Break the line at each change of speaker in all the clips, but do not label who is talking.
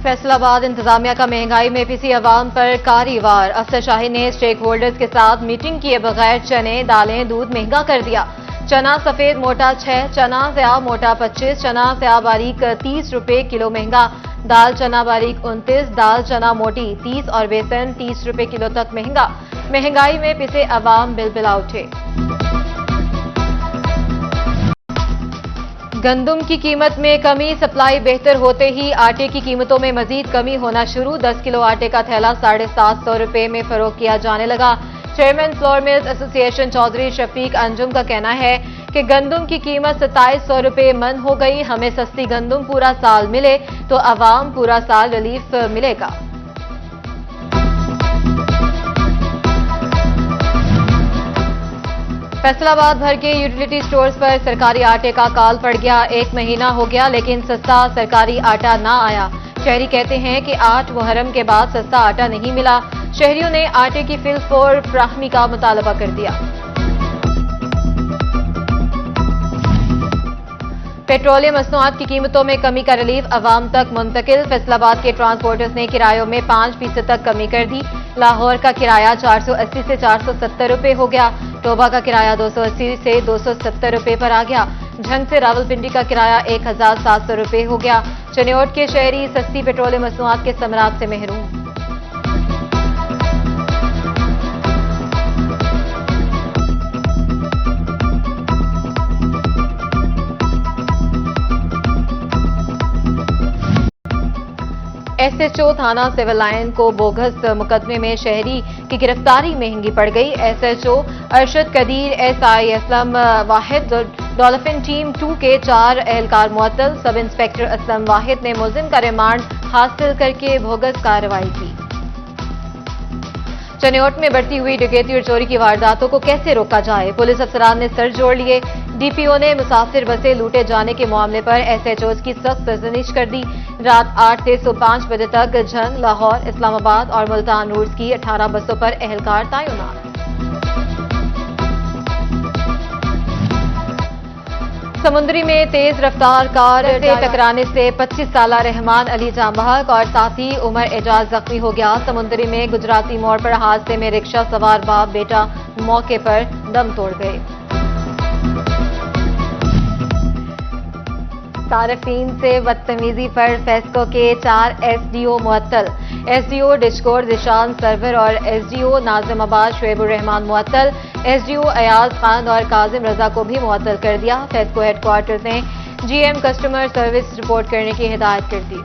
फैसलाबाद इंतजामिया का महंगाई में पिसी अवाम पर कारी वार। अफसर शाही ने स्टेक होल्डर्स के साथ मीटिंग किए बगैर चने, दालें, दूध महंगा कर दिया। चना सफेद मोटा 6, चना स्याह मोटा 25, चना स्याह बारीक 30 रुपए किलो महंगा। दाल चना बारीक 29, दाल चना मोटी 30 और बेसन 30 रुपए किलो तक महंगा। महंगाई में पिसे अवाम बिलबिला उठे। गंदुम की कीमत में कमी, सप्लाई बेहतर होते ही आटे की कीमतों में मजीद कमी होना शुरू। 10 किलो आटे का थैला 750 रुपए में फरोख्त किया जाने लगा। Chairman flour mills association Chaudhry Shafiq Anjum का कहना है कि गंदुम की कीमत 2700 रुपए मन हो गई। हमें सस्ती गंदुम पूरा साल मिले तो अवाम पूरा साल रिलीफ मिलेगा। फैसलाबाद भर के यूटिलिटी स्टोर्स पर सरकारी आटे का काल पड़ गया। 1 महीना हो गया लेकिन सस्ता सरकारी आटा ना आया। शहरी कहते हैं कि 8 मुहर्रम के बाद सस्ता आटा नहीं मिला। शहरियों ने आटे की फिल फॉर फ्राहमी का मुतालबा कर दिया। पेट्रोलियम मसनूआत की कीमतों में कमी का रिलीफ अवाम तक मुंतकिल। फैसलाबाद के ट्रांसपोर्टर्स ने किरायों में 5% तक कमी कर दी। लाहौर का किराया 480 से 470 रुपए हो गया। टोबा का किराया 280 से 270 रुपए पर आ गया। झंग से रावलपिंडी का किराया 1700 रुपए हो गया। चनियोट के शहरी सस्ती पेट्रोलियम मसनूआत के समरात से महरूम। एसएचओ थाना सिविल लाइन को बोगस मुकदमे में शहरी की गिरफ्तारी महंगी पड़ गई। एसएचओ अरशद कदीर, एसआई असलम वाहिद, डॉल्फिन टीम 2 के 4 एहलकार मुअत्तल। सब इंस्पेक्टर असलम वाहिद ने मुलजिम का रिमांड हासिल करके बोगस कार्रवाई की। चनियोट में बढ़ती हुई डकैती और चोरी की वारदातों को कैसे रोका जाए, पुलिस अफसरान ने सर जोड़ लिए। डीपीओ ने मुसाफिर बसें लूटे जाने के मामले पर एसएचओज की सख्त तजवीज़ कर दी। रात 8 से सुबह 5 बजे तक झंग, लाहौर, इस्लामाबाद और मुल्तान रूट्स की 18 बसों पर एहलकार तैनात। समुद्री में तेज रफ्तार कार से टकराने से 25 साल रहमान अली जाँ बहक और साथी उमर एजाज जख्मी हो गया। समुद्री में गुजराती मोड़ पर हादसे में रिक्शा सवार बाप बेटा मौके पर दम तोड़ गए। सार्फिन से बदतमीजी पर फेस्को के 4 एसडीओ मुअत्तल। एसडीओ डिशकोर जिशान सरवर और एसडीओ नाजिमाबाद शुएबुर रहमान मुअत्तल। एसडीओ अयाज खान और काजिम रजा को भी मुअत्तल कर दिया। फेस्को हेडक्वार्टर्स ने जीएम कस्टमर सर्विस रिपोर्ट करने की हिदायत कर दी।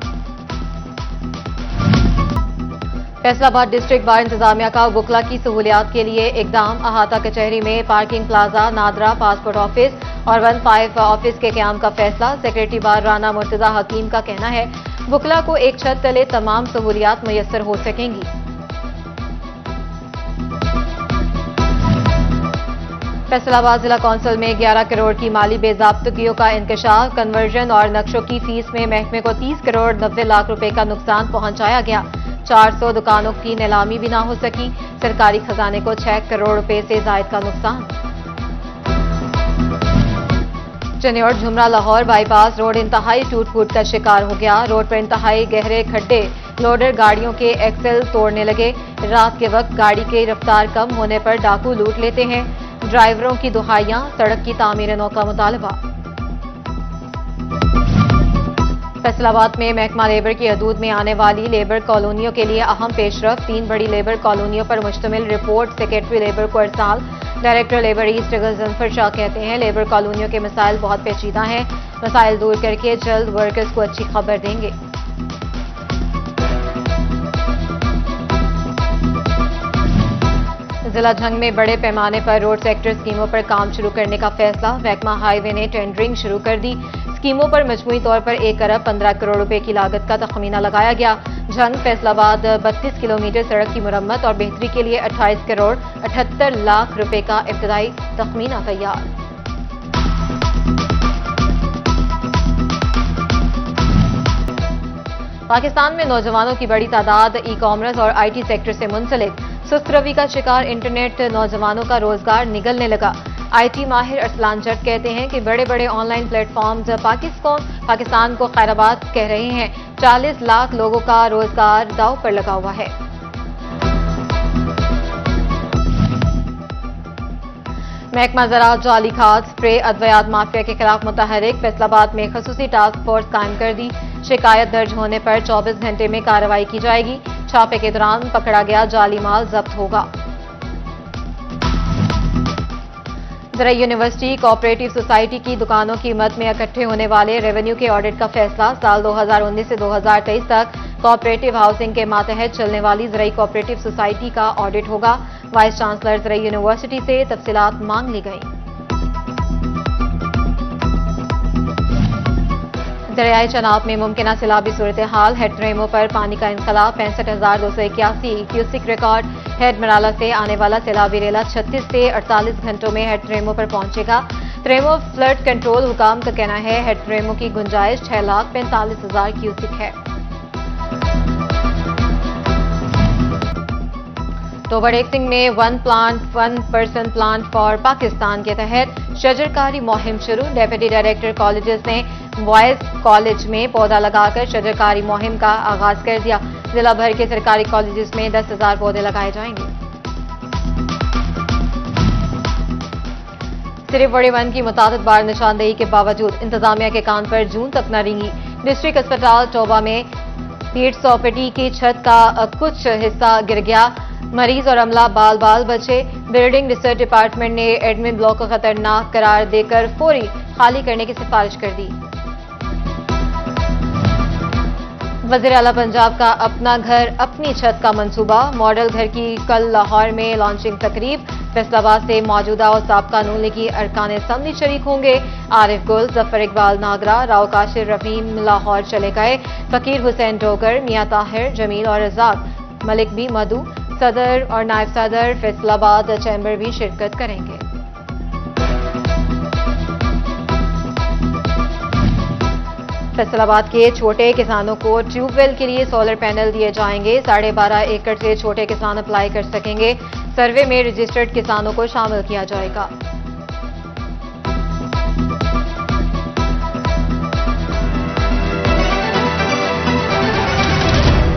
फैसलाबाद डिस्ट्रिक्ट बार इंतजामिया का वकला की सहूलियात के लिए इकदाम। अहाता कचहरी में parking plaza, NADRA, passport office और 15 ऑफिस के क्याम का फैसला। सेक्रेटरी बार राना मुर्तजा हकीम का कहना है वकला को एक छत तले तमाम सहूलियात मुयस्सर हो सकेंगी। फैसलाबाद जिला कौंसिल में 11 करोड़ की माली बेजाब्तगियों का इंकशाफ। कन्वर्जन और नक्शों की फीस में महकमे को 30 करोड़ 90 लाख रुपए का नुकसान पहुंचाया गया। 400 दुकानों की नीलामी भी ना हो सकी। सरकारी खजाने को 6 करोड़ रुपए से जायद का नुकसान। चनियोट झुमरा लाहौर बाईपास रोड इंतहाई टूट फूट का शिकार हो गया। रोड पर इंतहाई गहरे खड्डे, लोडर गाड़ियों के एक्सेल तोड़ने लगे। रात के वक्त गाड़ी की रफ्तार कम होने पर डाकू लूट लेते हैं। ड्राइवरों की दुहाइयां, सड़क की तामीर नौ का मुतालबा। फैसलाबाद में महकमा लेबर की हदूद में आने वाली लेबर कॉलोनियों के लिए अहम पेशरफ। 3 बड़ी लेबर कॉलोनियों पर मुश्तमिल रिपोर्ट सेक्रेटरी लेबर को इरसाल। Director labour east jumper Shah कहते हैं लेबर कॉलोनियों के मसाइल बहुत पेचीदा हैं। मसाइल दूर करके जल्द वर्कर्स को अच्छी खबर देंगे। जिला झंग में बड़े पैमाने पर रोड सेक्टर स्कीमों पर काम शुरू करने का फैसला। महकमा हाईवे ने टेंडरिंग शुरू कर दी। स्कीमों पर मजमूई तौर पर 1 अरब 15 करोड़ रुपए की लागत का तखमीना लगाया गया। झंग फैसलाबाद 32 किलोमीटर सड़क की मुरम्मत और बेहतरी के लिए 28 करोड़ 78 लाख रुपए का इब्तदाई तखमीना तैयार। पाकिस्तान में नौजवानों की बड़ी तादाद ई कॉमर्स और आईटी सेक्टर से मुंसलिक। सुस्त रवि का शिकार इंटरनेट नौजवानों का रोजगार निगलने लगा। IT माहिर अरसलान जट कहते हैं कि बड़े बड़े ऑनलाइन प्लेटफॉर्म्स पाकिस्तान को खैराबाद कह रहे हैं। 40 लाख लोगों का रोजगार दांव पर लगा हुआ है। महकमा ज़राअत जाली खाद स्प्रे अद्वियात माफिया के खिलाफ मुतहरिक। फैसलाबाद में खसूसी टास्क फोर्स कायम कर दी। शिकायत दर्ज होने पर 24 घंटे में कार्रवाई की जाएगी। छापे के दौरान पकड़ा गया जाली माल जब्त होगा। ज़राई यूनिवर्सिटी कोऑपरेटिव सोसाइटी की दुकानों की मद में इकट्ठे होने वाले रेवेन्यू के ऑडिट का फैसला। साल 2019 से 2023 तक कोऑपरेटिव हाउसिंग के मातहत चलने वाली ज़राई कोऑपरेटिव सोसाइटी का ऑडिट होगा। वाइस चांसलर ज़राई यूनिवर्सिटी से तफसीलात मांग ली गई। दरियाए चनाब में मुमकिन सैलाबी सूरत हाल। हेड ट्रेमो पर पानी का इंखला। 65,281 क्यूसिक रिकॉर्ड। हेड मराला से आने वाला सैलाबी रेला 36 से 48 घंटों में हेड ट्रेमो पर पहुंचेगा। ट्रेमो फ्लड कंट्रोल हुकाम का कहना है हेड ट्रेमो की गुंजाइश 6,45,000 क्यूसिक है। टोबर सिंह में one plant one person plant for Pakistan के तहत शजरकारी मुहिम शुरू। डेप्यूटी डायरेक्टर कॉलेजेस ने बॉयज कॉलेज में पौधा लगाकर शजरकारी मुहिम का आगाज कर दिया। जिला भर के सरकारी कॉलेजेस में 10,000 पौधे लगाए जाएंगे। सिर्फ बड़े वन की मुताबिक बार निशानदेही के बावजूद इंतजामिया के कान पर जून तक न रेंगी। डिस्ट्रिक्ट अस्पताल टोबा में पीठ सौपटी की छत का कुछ हिस्सा गिर गया। मरीज और अमला बाल बाल बचे। बिल्डिंग रिसर्च डिपार्टमेंट ने एडमिन ब्लॉक को खतरनाक करार देकर फौरी खाली करने की सिफारिश कर दी। वज़ीर आला पंजाब का अपना घर अपनी छत का मंसूबा। मॉडल घर की कल लाहौर में लॉन्चिंग तकरीब। फैसलाबाद से मौजूदा और साबका नून लीगी अरकान असम्बली शरीक होंगे। आरिफ गुल, जफर इकबाल नागरा, राव काशिर रफीम लाहौर चले गए। फकीर हुसैन डोगर, मियां ताहिर, जमील और रजाक मलिक भी मधु, सदर और नायब सदर फैसलाबाद चैम्बर भी शिरकत करेंगे। फैसलाबाद के छोटे किसानों को ट्यूबवेल के लिए सोलर पैनल दिए जाएंगे। 12.5 एकड़ से छोटे किसान अप्लाई कर सकेंगे। सर्वे में रजिस्टर्ड किसानों को शामिल किया जाएगा।